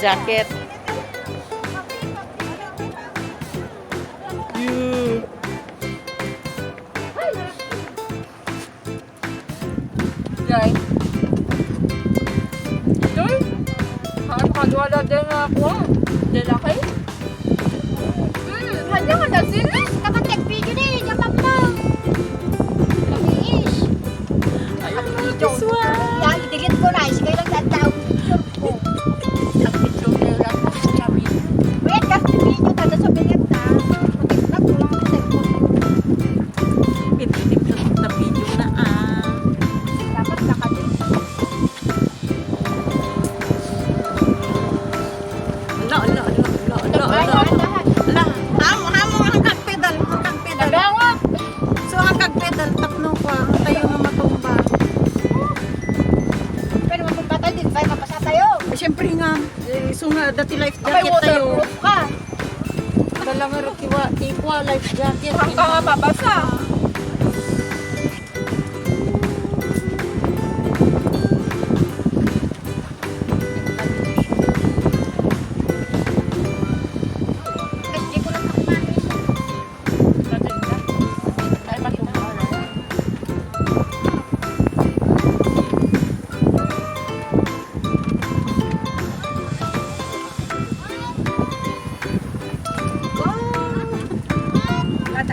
jacket. You. Jai. Joy. Nakagawa din ako. Lalaki. Hanya ka na sila. Kapag video na eh, jamak lang. Lamiis. This one. Yan, i-delete ko na. Sige lang tataw. Ang picture nila lang ako sabi. Wait, kasi video ka na sa bigat na. Mag-snap ko lang ang cellphone. Pinitip na video na Dapat nakadit. La. Hamo ang kagpedal. Nagawag. So ang kagpedal tapno ko ang tayo nga matumba. Pero magpapatay din, bye, mapasa tayo. Siyempre nga, so nga dati life Abay, jacket tayo. waterproof ka. Dala nga ikwa life jacket. Ang ka nga babasa. Hindi ko lang nakamanis. Ay, matumaw.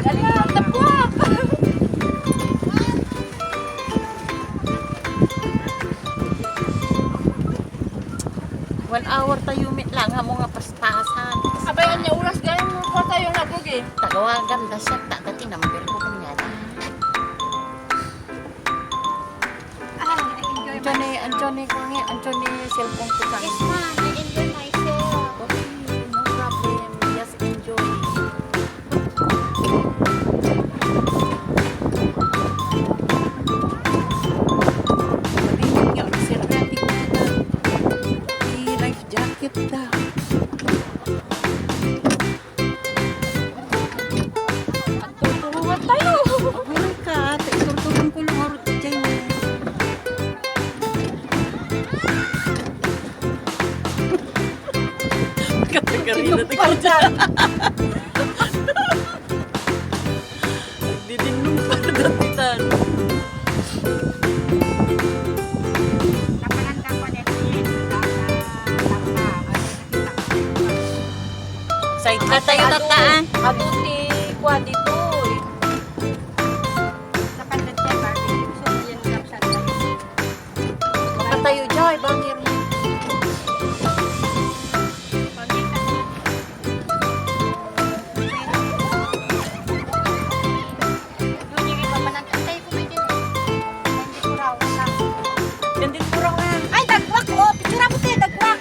Ala, tapwak. 1 hour tayo mit lang hamo nga pastasan. Abayan niya, uras gaya mo ko tayo nabog eh. Tagawagan da siya ta dati number ko kanya. I enjoy Anjone cellphone ko sa. Yes, man. I enjoy myself. Okay, no problem. Just enjoy. Sabihin niya, sir natin na life jacket da. Tutulungan tayo. Wala ka, iturtugan ko lang oras dyan. Kategori na tignan. Didinong pa datitan. Nakalanda ko na Side na tayo tataan. Ato ti kwa dito eh. Makatayo joy, bangir mo. Nandito po raw nga. Ay, dagwak! Oh, picture mo tayo, dagwak!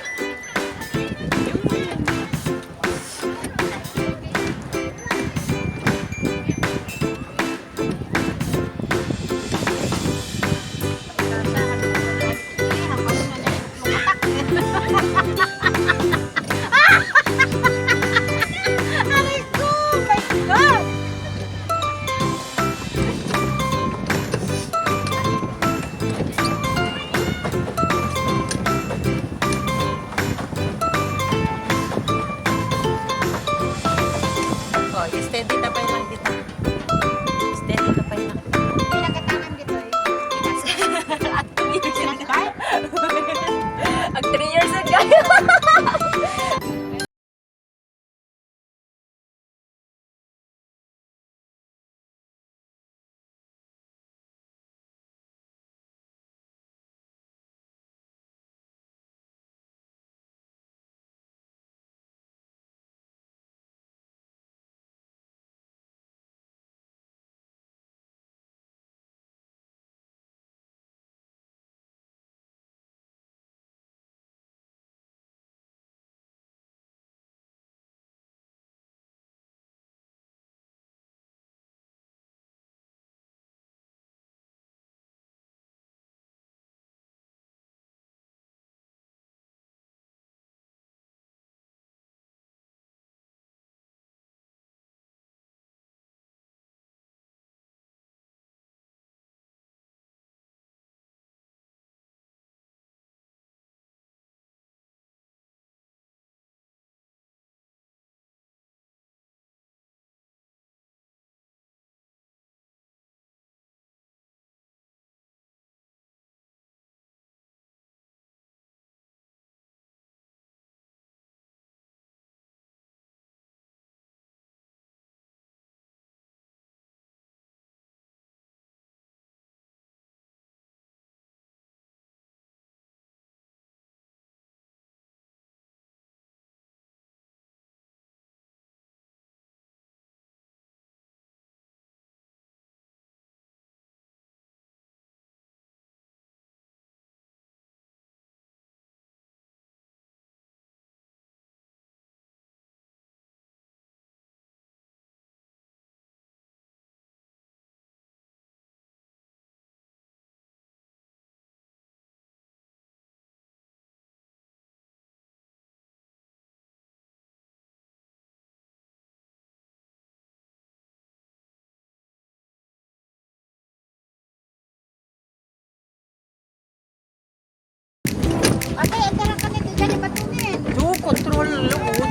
Ate, antaran ka nito dyan, ipatunin. Do, control load.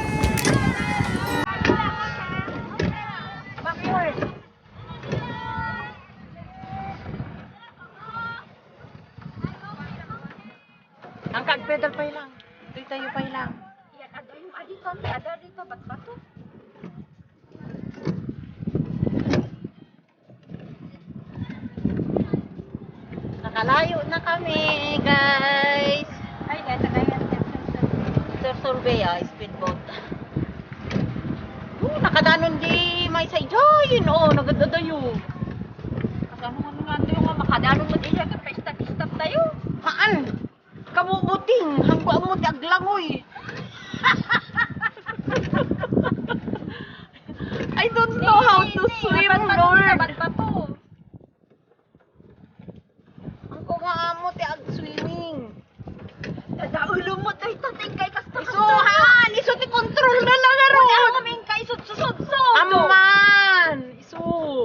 Backward. Angkat pedal pa lang. Ito'y tayo pa lang. Yan, ada yung adito. Ada dito, ba't to? Nakalayo na kami, guys. Ay, nasa kaya. Sir Solvay, speedboat. Nakadanon di may sa ijayin. Nagadadayo. Kasama mo nga ito yung makadanon mo din yan. Pesta-pesta tayo. Haan? Kamubuting. Hanggang mo di aglangoy. I don't know how to swim, Lord. Ba't pa to? Ang ko nga amo ti ag-swimming. Dadaulo mo tayo tatingkay kasta. Isuhan! Isu ti control na lang aro. Kaming kay sud-sud. Aman! Isu!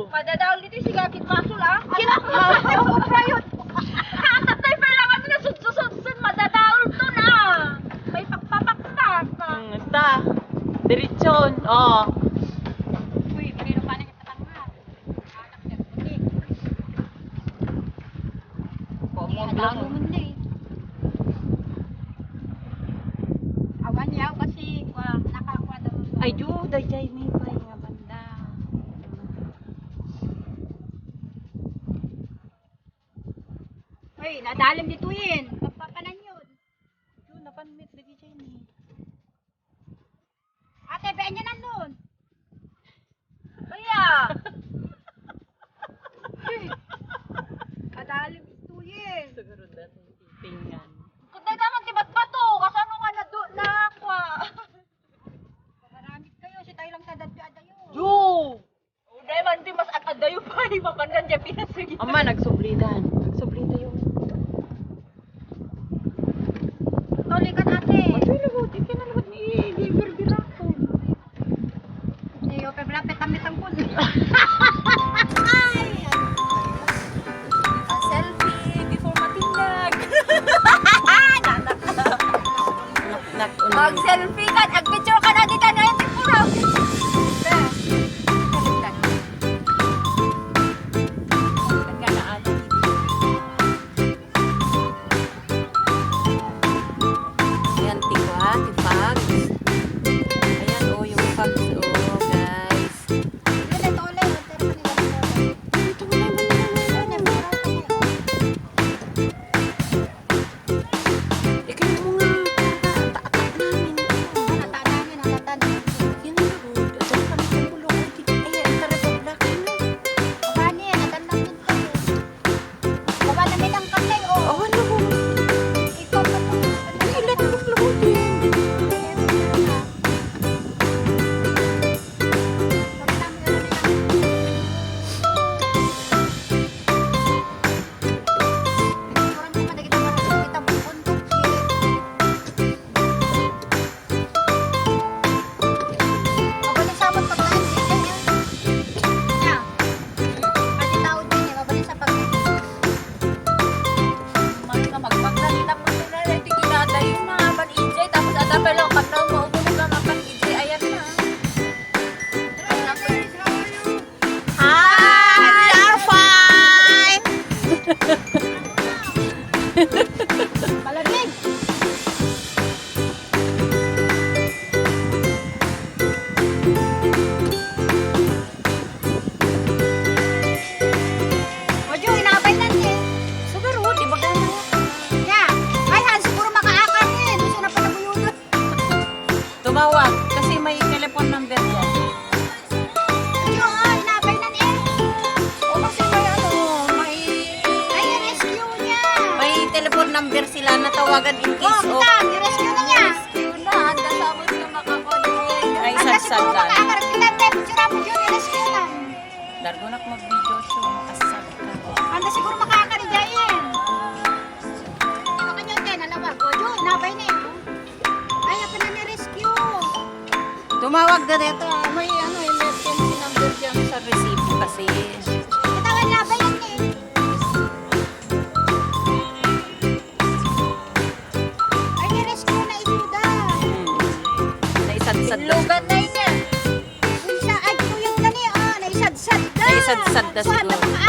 Madadaol dito si Gakit Masul ah. Kinakma! Prayot. Tatay pa lang kami na sud-sud. Madadaol to na. May pagpapaktak. Basta. Diritsyon. Oh. Uy, kanino pa na kita tanga? Anak niya puti. Madadaol mo na eh. Awan yaw kasi nakakuha daw. Ay, juday jay may pay nga banda. Uy, nadalim dito yun. Pagpapanan yun. Yun, napanmit lagi jay ni. Ate, bayan niya nandun. Kaya. Kadalim dito yun. Siguro dati titingan. Kung tayo naman, tibat pa to. Kasano nga na doon na kwa. Maramit kayo. Si tayo lang sa dadada yun. Ju! Dahil man di mas atadayo pa. Mapandan dyan pinasugit. Ama, nagsublidan. Nagsublida yung... Toli ka ate. Maglilibot. Di ka nalabot ni Berbira ko. Niyo, peblape tamit ang puno. Selfie before matindag. Mag-selfie ka. Ag-picture ka na di ka na yung tipuraw. Ayan, tiwa, tipags. Ayan, oh, yung pags, oh, guys. Ito mo Ikaw mo nga, tatak namin. Yan ang road. Ito ang kami ng bulong. Ayan, ang tarapag na. Awan na mo. Ilan ang lubutin. Hi, we are fine. Malamig! Ojo, inabay na niya. Siguro, di ba gano'n? Ya, ay Han, siguro makaakar niya. Gusto na pa nabuyudot. Tumawag kasi may telephone number yan. Ojo, inabay na niya. O kasi may may Ay, rescue niya. may telephone number sila na tawagan in case of I-rescue na niya. na handa sa mo sila makakonect. Ay, Anda siguro sagsagan. makaakar. Pinante, picture mo dyan, i-rescue na. Dargonak mag-video show, makasasag ka. Anda siguro makaakar dyan. Ano kanyo din, alawag. Ojo, inabay na yun. Ay, apa na ni-rescue. Tumawag na dito. May emergency number dyan sa resibo kasi. Katawan nabay yan eh. sad-sad na siguro.